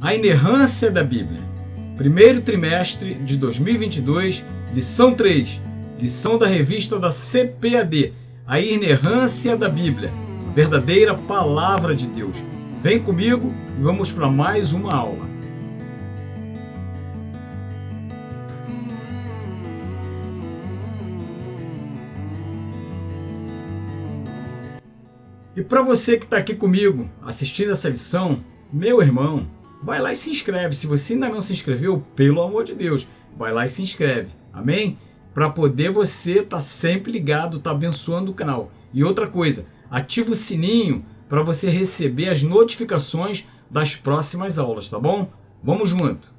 A inerrância da Bíblia. Primeiro trimestre de 2022, lição 3. Lição da revista da CPAD. A inerrância da Bíblia. A verdadeira palavra de Deus. Vem comigo e vamos para mais uma aula. E para você que está aqui comigo, assistindo essa lição, meu irmão, vai lá e se inscreve. Se você ainda não se inscreveu, pelo amor de Deus, vai lá e se inscreve. Amém? Para poder você estar sempre ligado, estar abençoando o canal. E outra coisa, ativa o sininho para você receber as notificações das próximas aulas, tá bom? Vamos junto.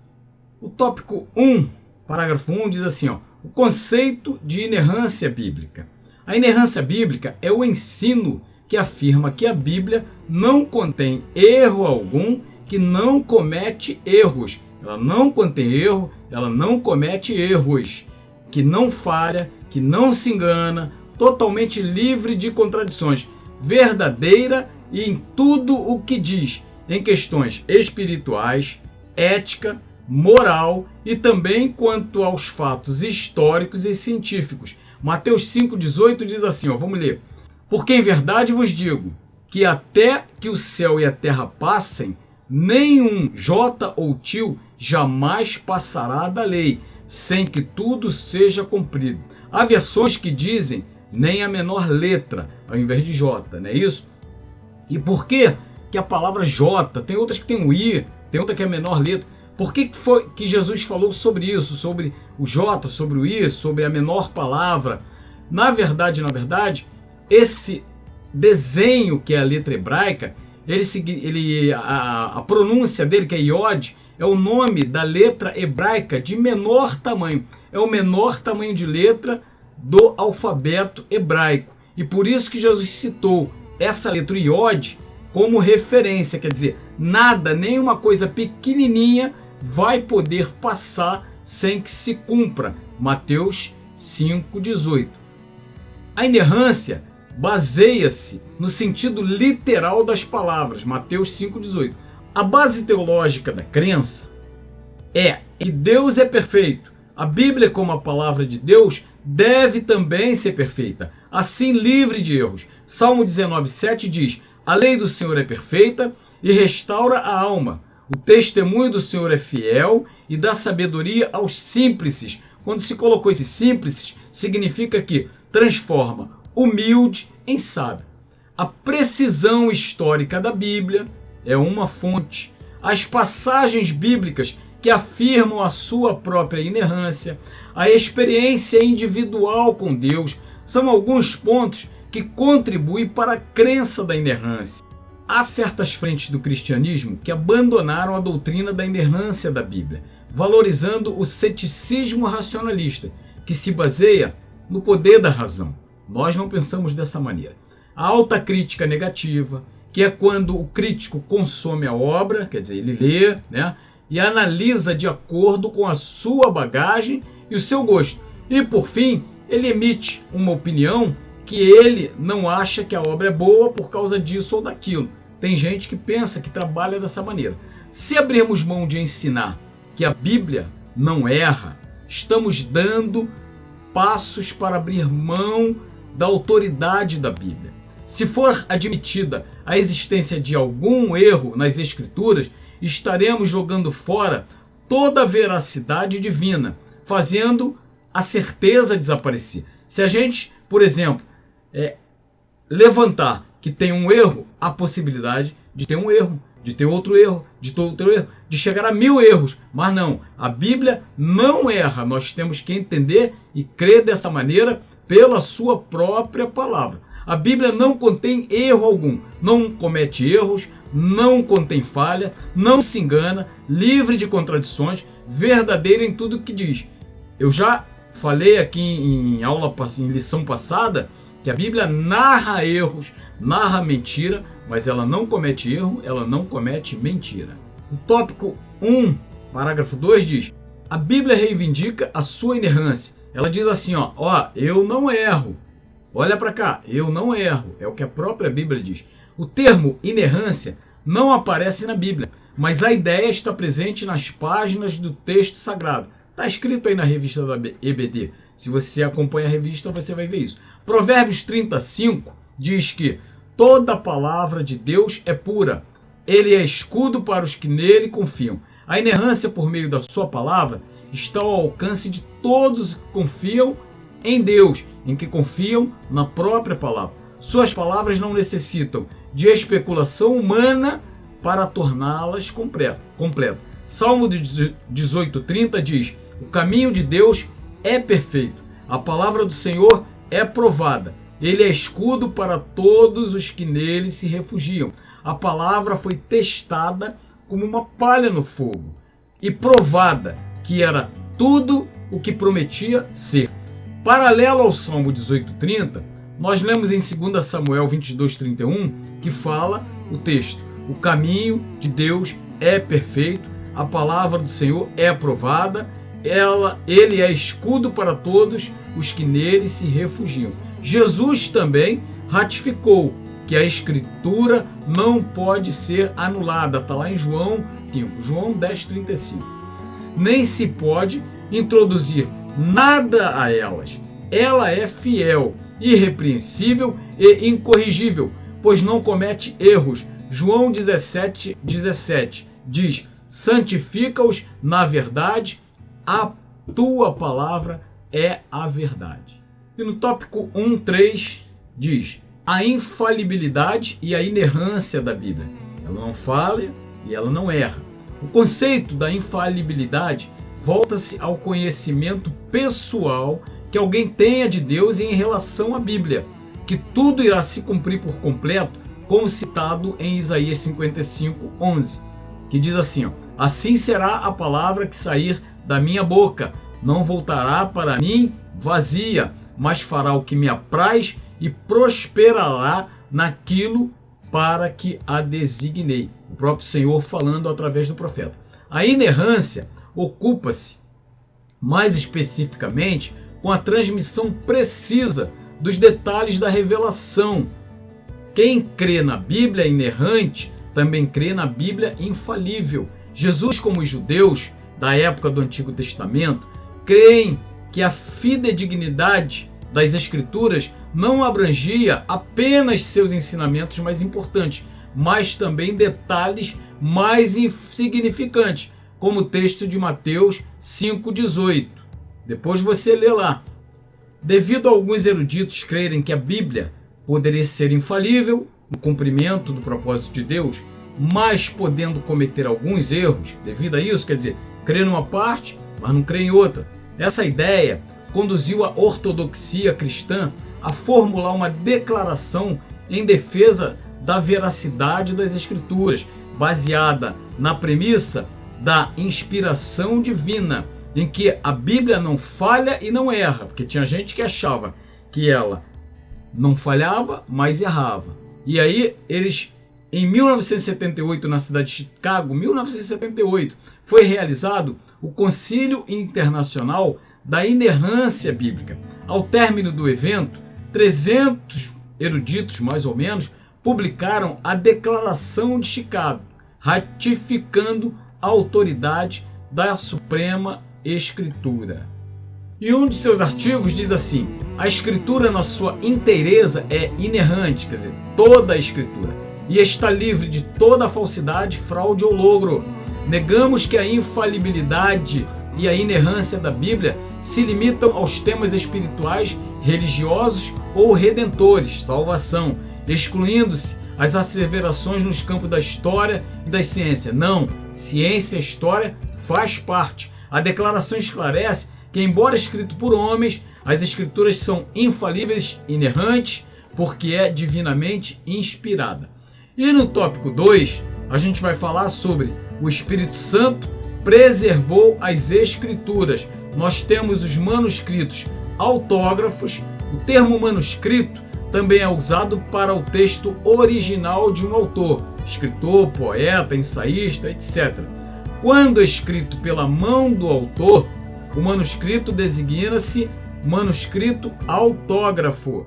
O tópico 1, parágrafo 1, diz assim, o conceito de inerrância bíblica. A inerrância bíblica é o ensino que afirma que a Bíblia não contém erro algum, que não comete erros. Ela não contém erro, ela não comete erros, que não falha, que não se engana, totalmente livre de contradições, verdadeira e em tudo o que diz, em questões espirituais, ética, moral e também quanto aos fatos históricos e científicos. Mateus 5,18 diz assim, vamos ler. Porque em verdade vos digo que até que o céu e a terra passem, nenhum jota ou tio jamais passará da lei, sem que tudo seja cumprido. Há versões que dizem nem a menor letra, ao invés de jota, não é isso? E por que a palavra jota? Tem outras que tem o i, tem outra que é a menor letra. Por que foi que Jesus falou sobre isso? Sobre o jota, sobre o i, sobre a menor palavra? Na verdade, esse desenho que é a letra hebraica, a pronúncia dele, que é Iod, é o nome da letra hebraica de menor tamanho. É o menor tamanho de letra do alfabeto hebraico. E por isso que Jesus citou essa letra Iod como referência. Quer dizer, nada, nenhuma coisa pequenininha vai poder passar sem que se cumpra. Mateus 5,18. A inerrância baseia-se no sentido literal das palavras, Mateus 5,18. A base teológica da crença é que Deus é perfeito. A Bíblia, como a palavra de Deus, deve também ser perfeita, assim livre de erros. Salmo 19,7 diz, a lei do Senhor é perfeita e restaura a alma. O testemunho do Senhor é fiel e dá sabedoria aos simples. Quando se colocou esse simples, significa que transforma humilde em sábio. A precisão histórica da Bíblia é uma fonte. As passagens bíblicas que afirmam a sua própria inerrância, a experiência individual com Deus, são alguns pontos que contribuem para a crença da inerrância. Há certas frentes do cristianismo que abandonaram a doutrina da inerrância da Bíblia, valorizando o ceticismo racionalista, que se baseia no poder da razão. Nós não pensamos dessa maneira. A alta crítica negativa, que é quando o crítico consome a obra, quer dizer, ele lê, e analisa de acordo com a sua bagagem e o seu gosto. E, por fim, ele emite uma opinião que ele não acha que a obra é boa por causa disso ou daquilo. Tem gente que pensa, que trabalha dessa maneira. Se abrirmos mão de ensinar que a Bíblia não erra, estamos dando passos para abrir mão da autoridade da Bíblia. Se for admitida a existência de algum erro nas Escrituras, estaremos jogando fora toda a veracidade divina, fazendo a certeza desaparecer. Se a gente, por exemplo, levantar que tem um erro, há possibilidade de ter um erro, de ter outro erro, de ter outro erro, de chegar a 1000 erros. Mas não, a Bíblia não erra. Nós temos que entender e crer dessa maneira pela sua própria palavra. A Bíblia não contém erro algum, não comete erros, não contém falha, não se engana, livre de contradições, verdadeira em tudo que diz. Eu já falei aqui em lição passada, que a Bíblia narra erros, narra mentira, mas ela não comete erro, ela não comete mentira. O tópico 1, parágrafo 2 diz, a Bíblia reivindica a sua inerrância. Ela diz assim, eu não erro. Olha para cá, eu não erro. É o que a própria Bíblia diz. O termo inerrância não aparece na Bíblia, mas a ideia está presente nas páginas do texto sagrado. Está escrito aí na revista da EBD. Se você acompanha a revista, você vai ver isso. Provérbios 35 diz que toda palavra de Deus é pura. Ele é escudo para os que nele confiam. A inerrância por meio da sua palavra está ao alcance de todos que confiam em Deus, em que confiam na própria palavra. Suas palavras não necessitam de especulação humana para torná-las completas. Salmo 18:30 diz: o caminho de Deus é perfeito, a palavra do Senhor é provada, ele é escudo para todos os que nele se refugiam. A palavra foi testada como uma palha no fogo e provada que era tudo o que prometia ser. Paralelo ao Salmo 18:30, nós lemos em 2 Samuel 22:31 que fala o texto: o caminho de Deus é perfeito, a palavra do Senhor é aprovada, ele é escudo para todos os que nele se refugiam. Jesus também ratificou que a Escritura não pode ser anulada. Está lá em João 5, João 10:35. Nem se pode introduzir nada a elas. Ela é fiel, irrepreensível e incorrigível, pois não comete erros. João 17:17 diz: santifica-os na verdade, a tua palavra é a verdade. E no tópico 1.3 diz: a infalibilidade e a inerrância da Bíblia. Ela não falha e ela não erra. O conceito da infalibilidade volta-se ao conhecimento pessoal que alguém tenha de Deus em relação à Bíblia, que tudo irá se cumprir por completo, como citado em Isaías 55:11, que diz assim: assim será a palavra que sair da minha boca, não voltará para mim vazia, mas fará o que me apraz e prosperará naquilo para que a designei. O próprio Senhor falando através do profeta. A inerrância ocupa-se, mais especificamente, com a transmissão precisa dos detalhes da revelação. Quem crê na Bíblia inerrante também crê na Bíblia infalível. Jesus, como os judeus da época do Antigo Testamento, creem que a fidedignidade das Escrituras não abrangia apenas seus ensinamentos mais importantes, mas também detalhes mais insignificantes, como o texto de Mateus 5:18. Depois você lê lá. Devido a alguns eruditos crerem que a Bíblia poderia ser infalível no cumprimento do propósito de Deus, mas podendo cometer alguns erros devido a isso, quer dizer, crê numa parte, mas não crê em outra. Essa ideia conduziu a ortodoxia cristã a formular uma declaração em defesa da veracidade das Escrituras, baseada na premissa da inspiração divina, em que a Bíblia não falha e não erra, porque tinha gente que achava que ela não falhava, mas errava. E aí eles, em 1978, na cidade de Chicago, 1978, foi realizado o Concílio Internacional da Inerrância Bíblica. Ao término do evento, 300 eruditos, mais ou menos, publicaram a Declaração de Chicago, ratificando a autoridade da Suprema Escritura. E um de seus artigos diz assim: a Escritura na sua inteireza é inerrante, quer dizer, toda a Escritura, e está livre de toda falsidade, fraude ou logro. Negamos que a infalibilidade e a inerrância da Bíblia se limitam aos temas espirituais, religiosos ou redentores, salvação, excluindo-se as asseverações nos campos da história e da ciência. Não, ciência e história faz parte. A declaração esclarece que, embora escrito por homens, as Escrituras são infalíveis, inerrantes, porque é divinamente inspirada. E no tópico 2, a gente vai falar sobre o Espírito Santo preservou as Escrituras. Nós temos os manuscritos autógrafos. O termo manuscrito também é usado para o texto original de um autor, escritor, poeta, ensaísta, etc. Quando escrito pela mão do autor, o manuscrito designa-se manuscrito autógrafo.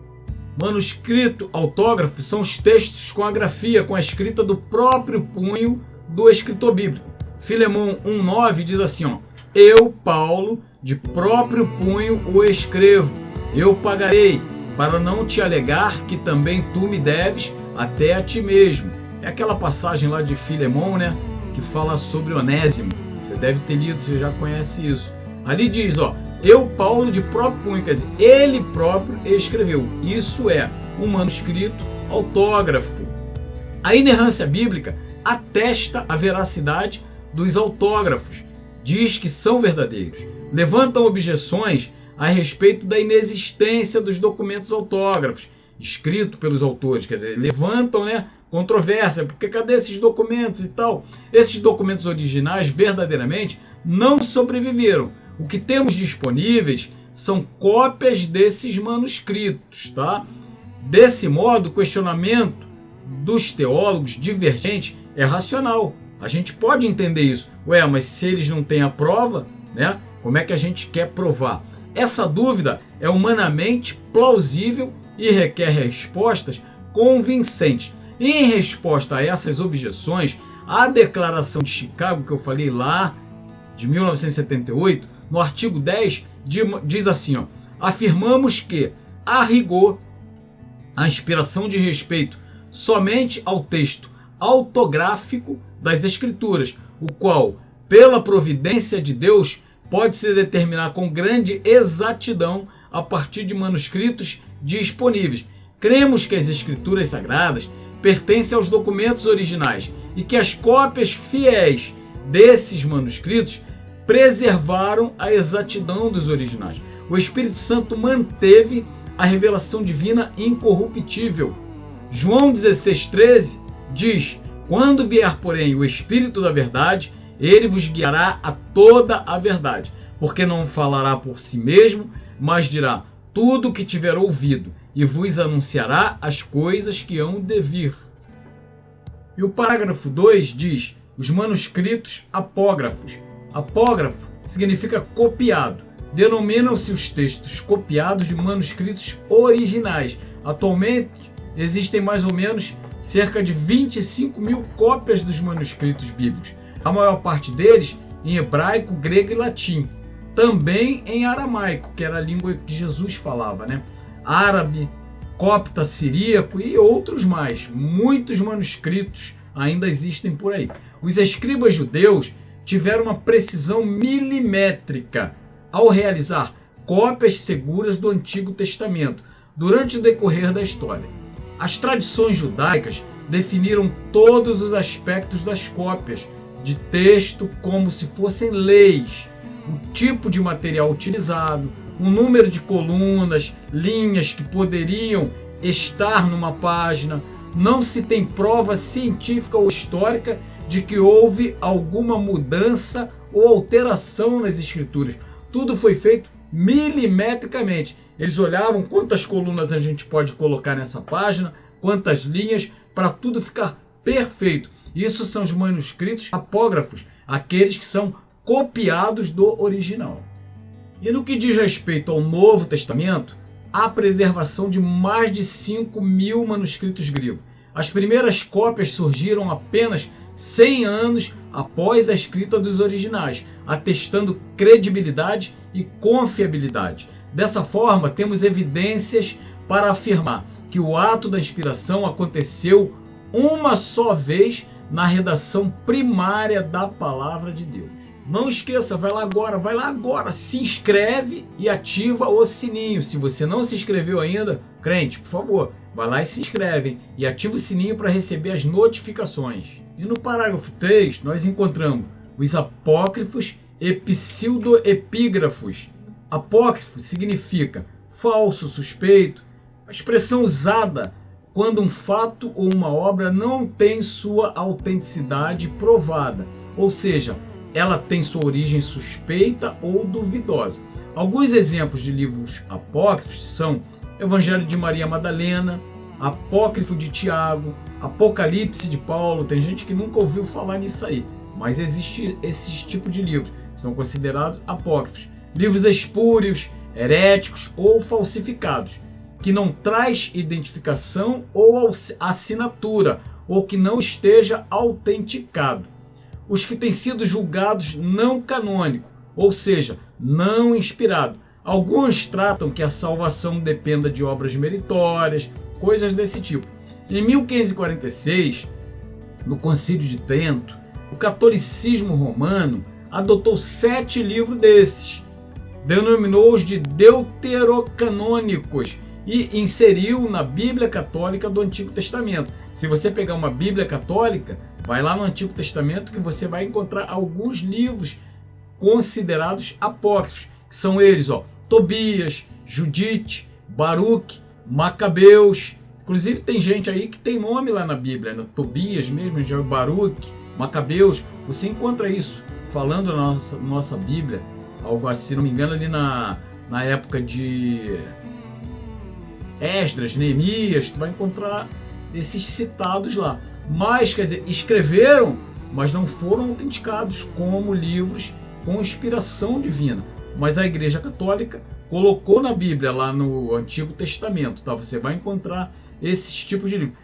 Manuscrito autógrafo são os textos com a grafia, com a escrita do próprio punho do escritor bíblico. Filemão 1,9 diz assim, ó: eu, Paulo, de próprio punho o escrevo, eu pagarei, para não te alegar que também tu me deves até a ti mesmo. É aquela passagem lá de Filemão, né, que fala sobre Onésimo. Você deve ter lido, você já conhece isso. Ali diz, ó: eu, Paulo, de próprio punho, quer dizer, ele próprio escreveu. Isso é um manuscrito autógrafo. A inerrância bíblica atesta a veracidade dos autógrafos, diz que são verdadeiros. Levantam objeções a respeito da inexistência dos documentos autógrafos, escritos pelos autores, quer dizer, levantam, né, controvérsia, porque cadê esses documentos e tal? Esses documentos originais, verdadeiramente, não sobreviveram. O que temos disponíveis são cópias desses manuscritos, tá? Desse modo, o questionamento dos teólogos divergentes é racional. A gente pode entender isso. Ué, mas se eles não têm a prova, né, como é que a gente quer provar? Essa dúvida é humanamente plausível e requer respostas convincentes. E em resposta a essas objeções, a Declaração de Chicago, que eu falei lá, de 1978, no artigo 10, diz assim, ó: afirmamos que, a rigor, a inspiração diz respeito somente ao texto autográfico das Escrituras, o qual, pela providência de Deus, pode-se determinar com grande exatidão a partir de manuscritos disponíveis. Cremos que as Escrituras Sagradas pertencem aos documentos originais e que as cópias fiéis desses manuscritos preservaram a exatidão dos originais. O Espírito Santo manteve a revelação divina incorruptível. João 16,13 diz: quando vier, porém, o Espírito da verdade, ele vos guiará a toda a verdade, porque não falará por si mesmo, mas dirá tudo o que tiver ouvido, e vos anunciará as coisas que hão de vir. E o parágrafo 2 diz: os manuscritos apógrafos. Apógrafo significa copiado. Denominam-se os textos copiados de manuscritos originais. Atualmente existem mais ou menos cerca de 25 mil cópias dos manuscritos bíblicos. A maior parte deles em hebraico, grego e latim. Também em aramaico, que era a língua que Jesus falava, né? Árabe, copta, siríaco e outros mais. Muitos manuscritos ainda existem por aí. Os escribas judeus tiveram uma precisão milimétrica ao realizar cópias seguras do Antigo Testamento durante o decorrer da história. As tradições judaicas definiram todos os aspectos das cópias de texto como se fossem leis, o tipo de material utilizado, o número de colunas, linhas que poderiam estar numa página. Não se tem prova científica ou histórica de que houve alguma mudança ou alteração nas escrituras. Tudo foi feito milimetricamente. Eles olhavam quantas colunas a gente pode colocar nessa página, quantas linhas, para tudo ficar perfeito. Isso são os manuscritos apógrafos, aqueles que são copiados do original. E no que diz respeito ao Novo Testamento, há preservação de mais de 5 mil manuscritos gregos. As primeiras cópias surgiram apenas 100 anos após a escrita dos originais, atestando credibilidade e confiabilidade. Dessa forma, temos evidências para afirmar que o ato da inspiração aconteceu uma só vez na redação primária da Palavra de Deus. Não esqueça, vai lá agora, se inscreve e ativa o sininho. Se você não se inscreveu ainda, crente, por favor, vai lá e se inscreve, hein? E ativa o sininho para receber as notificações. E no parágrafo 3, nós encontramos os apócrifos e pseudoepígrafos. Apócrifo significa falso, suspeito, a expressão usada quando um fato ou uma obra não tem sua autenticidade provada, ou seja, ela tem sua origem suspeita ou duvidosa. Alguns exemplos de livros apócrifos são Evangelho de Maria Madalena, Apócrifo de Tiago, Apocalipse de Paulo. Tem gente que nunca ouviu falar nisso aí, mas existe esse tipo de livros, são considerados apócrifos. Livros espúrios, heréticos ou falsificados, que não traz identificação ou assinatura, ou que não esteja autenticado. os que têm sido julgados não canônico, ou seja, não inspirado. Alguns tratam que a salvação dependa de obras meritórias, coisas desse tipo. Em 1546, no Concílio de Trento, o catolicismo romano adotou 7 livros desses, denominou-os de deuterocanônicos e inseriu na Bíblia Católica do Antigo Testamento. Se você pegar uma Bíblia Católica, vai lá no Antigo Testamento que você vai encontrar alguns livros considerados apócrifos, que são eles, Tobias, Judite, Baruque, Macabeus. Inclusive tem gente aí que tem nome lá na Bíblia, né? Tobias mesmo, já Baruque, Macabeus. Você encontra isso falando na nossa Bíblia, algo assim, se não me engano, ali na época de Esdras, Neemias, tu vai encontrar esses citados lá. Mas, quer dizer, escreveram, mas não foram autenticados como livros com inspiração divina. Mas a Igreja Católica colocou na Bíblia, lá no Antigo Testamento, tá? Você vai encontrar esses tipos de livros.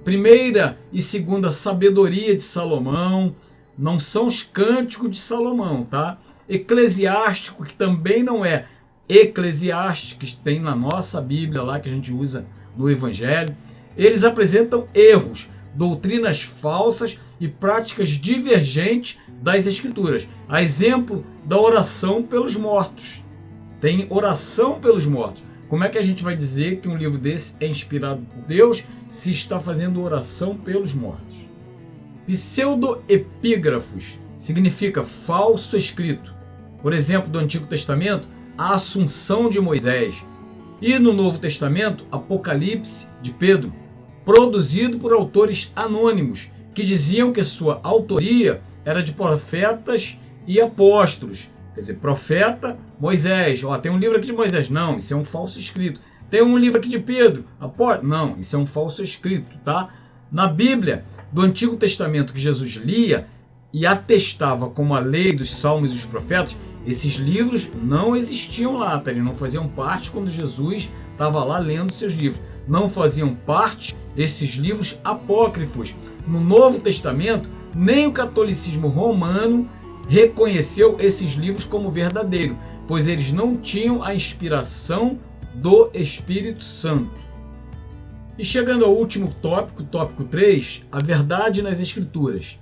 Primeira e segunda sabedoria de Salomão, não são os cânticos de Salomão, tá? Eclesiástico, que também não é Eclesiástico, que tem na nossa Bíblia lá, que a gente usa no Evangelho. Eles apresentam erros, doutrinas falsas e práticas divergentes das Escrituras. A exemplo da oração pelos mortos. Tem oração pelos mortos. Como é que a gente vai dizer que um livro desse é inspirado por Deus se está fazendo oração pelos mortos? Pseudoepígrafos significa falso escrito. Por exemplo, do Antigo Testamento, a Assunção de Moisés. E no Novo Testamento, Apocalipse de Pedro, produzido por autores anônimos, que diziam que sua autoria era de profetas e apóstolos. Quer dizer, profeta, Moisés. Tem um livro aqui de Moisés. Não, isso é um falso escrito. Tem um livro aqui de Pedro. Não, isso é um falso escrito, tá? Na Bíblia do Antigo Testamento que Jesus lia e atestava como a lei dos salmos e dos profetas, esses livros não existiam lá, tá? Eles não faziam parte quando Jesus estava lá lendo seus livros. Não faziam parte esses livros apócrifos. No Novo Testamento, nem o catolicismo romano reconheceu esses livros como verdadeiro, pois eles não tinham a inspiração do Espírito Santo. E chegando ao último tópico, tópico 3, a verdade nas Escrituras.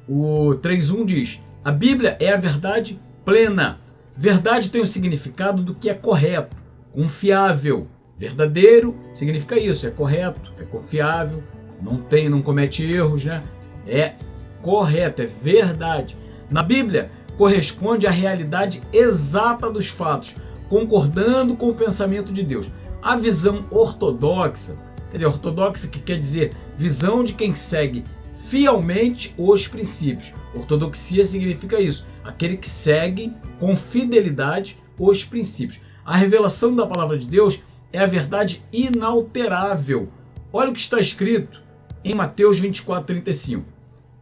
O 3.1 diz: a Bíblia é a verdade plena. Verdade tem o significado do que é correto, confiável. Verdadeiro significa isso, é correto, é confiável, não comete erros, né? É correto, é verdade. Na Bíblia, corresponde à realidade exata dos fatos, concordando com o pensamento de Deus. A visão ortodoxa, quer dizer, ortodoxa que quer dizer visão de quem segue fielmente os princípios. Ortodoxia significa isso, aquele que segue com fidelidade os princípios. A revelação da palavra de Deus é a verdade inalterável. Olha o que está escrito em Mateus 24:35.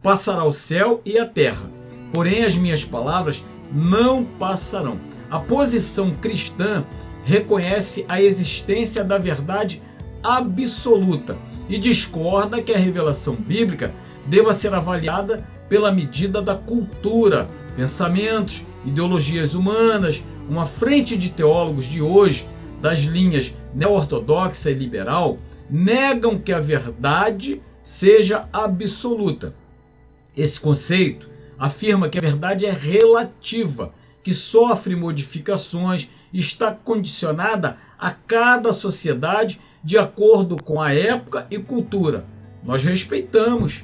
Passará o céu e a terra, porém as minhas palavras não passarão. A posição cristã reconhece a existência da verdade absoluta e discorda que a revelação bíblica deva ser avaliada pela medida da cultura, pensamentos, ideologias humanas. Uma frente de teólogos de hoje, das linhas neo-ortodoxa e liberal, negam que a verdade seja absoluta. Esse conceito afirma que a verdade é relativa, que sofre modificações e está condicionada a cada sociedade de acordo com a época e cultura. Nós respeitamos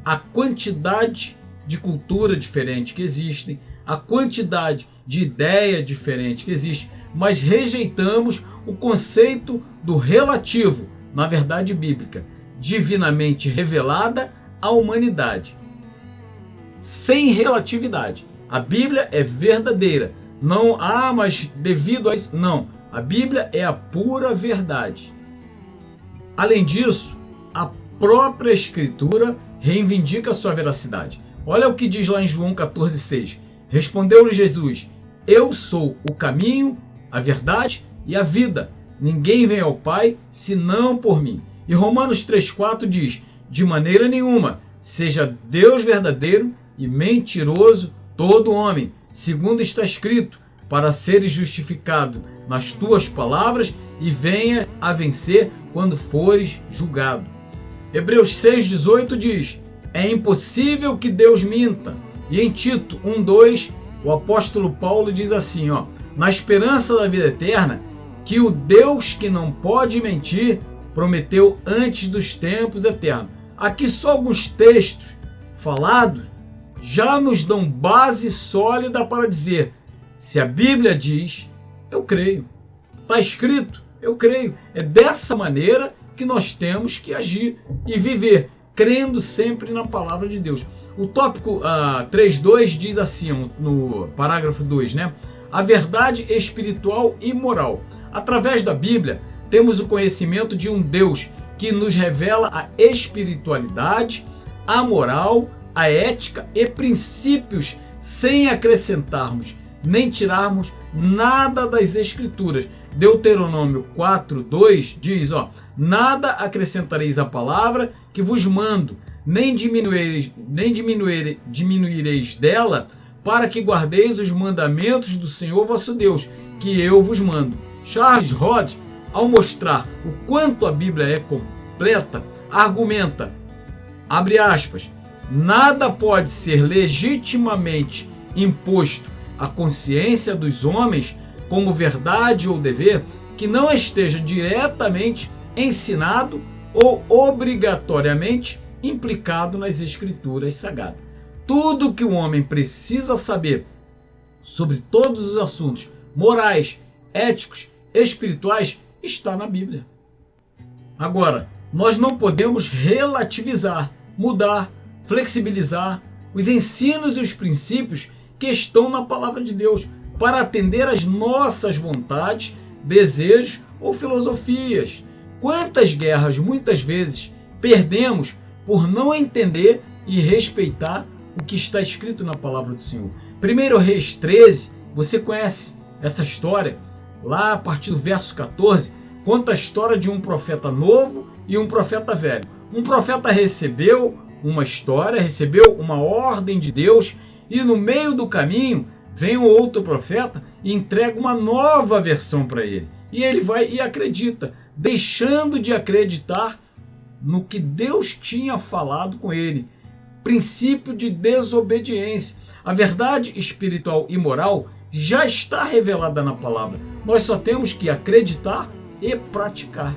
a quantidade de cultura diferente que existem, a quantidade de ideia diferente que existe, mas rejeitamos o conceito do relativo na verdade bíblica, divinamente revelada à humanidade. Sem relatividade. A Bíblia é verdadeira. Não, mas devido a isso, não. A Bíblia é a pura verdade. Além disso, a própria Escritura reivindica a sua veracidade. Olha o que diz lá em João 14,6. Respondeu-lhe Jesus: eu sou o caminho, a verdade e a vida. Ninguém vem ao Pai senão por mim. E Romanos 3,4 diz: de maneira nenhuma seja Deus verdadeiro e mentiroso todo homem, segundo está escrito, para seres justificado nas tuas palavras e venha a vencer quando fores julgado. Hebreus 6,18 diz: é impossível que Deus minta. E em Tito 1,2, o apóstolo Paulo diz assim, na esperança da vida eterna, que o Deus que não pode mentir prometeu antes dos tempos eternos. Aqui só alguns textos falados já nos dão base sólida para dizer: se a Bíblia diz, eu creio. Está escrito, eu creio. É dessa maneira que nós temos que agir e viver, crendo sempre na palavra de Deus. O tópico 3.2 diz assim, no parágrafo 2, a verdade espiritual e moral. Através da Bíblia, temos o conhecimento de um Deus que nos revela a espiritualidade, a moral, a ética e princípios, sem acrescentarmos nem tirarmos nada das Escrituras. Deuteronômio 4:2 diz, nada acrescentareis à palavra que vos mando, nem diminuireis dela, para que guardeis os mandamentos do Senhor vosso Deus, que eu vos mando. Charles Rod, ao mostrar o quanto a Bíblia é completa, argumenta, abre aspas, nada pode ser legitimamente imposto à consciência dos homens como verdade ou dever que não esteja diretamente ensinado ou obrigatoriamente implicado nas Escrituras Sagradas. Tudo que o homem precisa saber sobre todos os assuntos morais, éticos, espirituais está na Bíblia. Agora, nós não podemos relativizar, mudar, flexibilizar os ensinos e os princípios que estão na palavra de Deus para atender às nossas vontades, desejos ou filosofias. Quantas guerras muitas vezes perdemos por não entender e respeitar o que está escrito na palavra do Senhor. 1 Reis 13, você conhece essa história? Lá a partir do verso 14, conta a história de um profeta novo e um profeta velho. Um profeta recebeu uma história, recebeu uma ordem de Deus e no meio do caminho vem um outro profeta e entrega uma nova versão para ele. E ele vai e acredita, deixando de acreditar no que Deus tinha falado com ele. Princípio de desobediência. A verdade espiritual e moral já está revelada na palavra. Nós só temos que acreditar e praticar.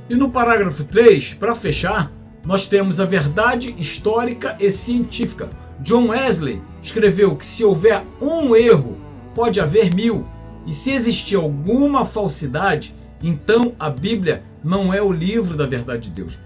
E no parágrafo 3, para fechar, nós temos a verdade histórica e científica. John Wesley escreveu que se houver um erro, pode haver 1000. E se existir alguma falsidade, então a Bíblia não é o livro da verdade de Deus.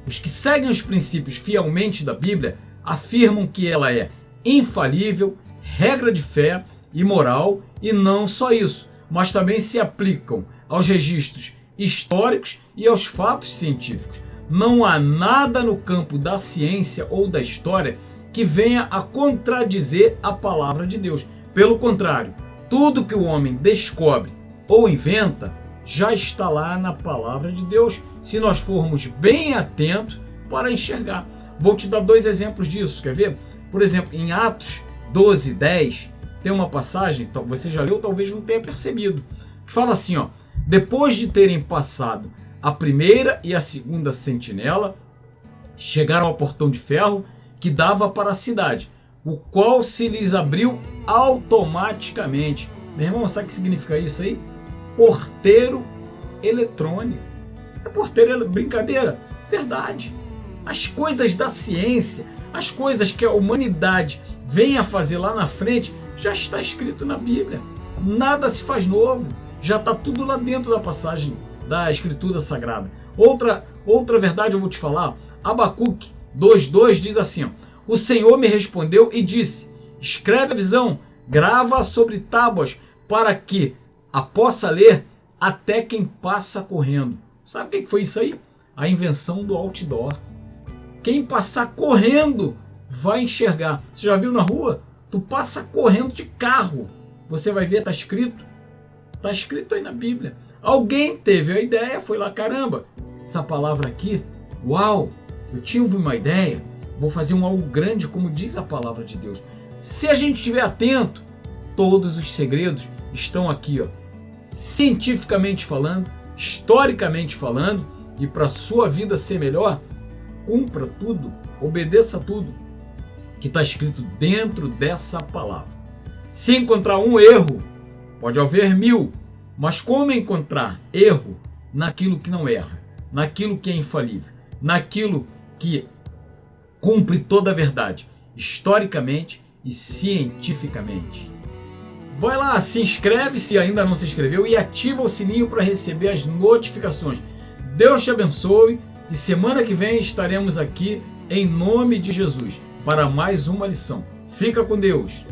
Os que seguem os princípios fielmente da Bíblia afirmam que ela é infalível, regra de fé e moral, e não só isso, mas também se aplicam aos registros históricos e aos fatos científicos. Não há nada no campo da ciência ou da história que venha a contradizer a palavra de Deus. Pelo contrário, tudo que o homem descobre ou inventa já está lá na palavra de Deus, se nós formos bem atentos para enxergar. Vou te dar 2 exemplos disso, quer ver? Por exemplo, em Atos 12:10, tem uma passagem, você já leu, talvez não tenha percebido, que fala assim, depois de terem passado a primeira e a segunda sentinela, chegaram ao portão de ferro que dava para a cidade, o qual se lhes abriu automaticamente. Meu irmão, sabe o que significa isso aí? Porteiro eletrônico. É porteiro, brincadeira? Verdade. As coisas da ciência, as coisas que a humanidade vem a fazer lá na frente, já está escrito na Bíblia. Nada se faz novo. Já está tudo lá dentro da passagem da Escritura Sagrada. Outra verdade eu vou te falar. Abacuque 2:2 diz assim, o Senhor me respondeu e disse, escreve a visão, grava sobre tábuas, para que a possa ler até quem passa correndo. Sabe o que foi isso aí? A invenção do outdoor. Quem passar correndo vai enxergar. Você já viu na rua? Tu passa correndo de carro, você vai ver, está escrito. Está escrito aí na Bíblia. Alguém teve a ideia, foi lá, caramba, essa palavra aqui Uau, eu tive uma ideia, vou fazer algo grande, como diz a palavra de Deus. Se a gente estiver atento, todos os segredos estão aqui, ó, cientificamente falando, historicamente falando, e para a sua vida ser melhor, cumpra tudo, obedeça tudo que está escrito dentro dessa palavra. Se encontrar um erro, pode haver 1000, mas como encontrar erro naquilo que não erra, naquilo que é infalível, naquilo que cumpre toda a verdade, historicamente e cientificamente? Vai lá, se inscreve se ainda não se inscreveu e ativa o sininho para receber as notificações. Deus te abençoe e semana que vem estaremos aqui em nome de Jesus para mais uma lição. Fica com Deus.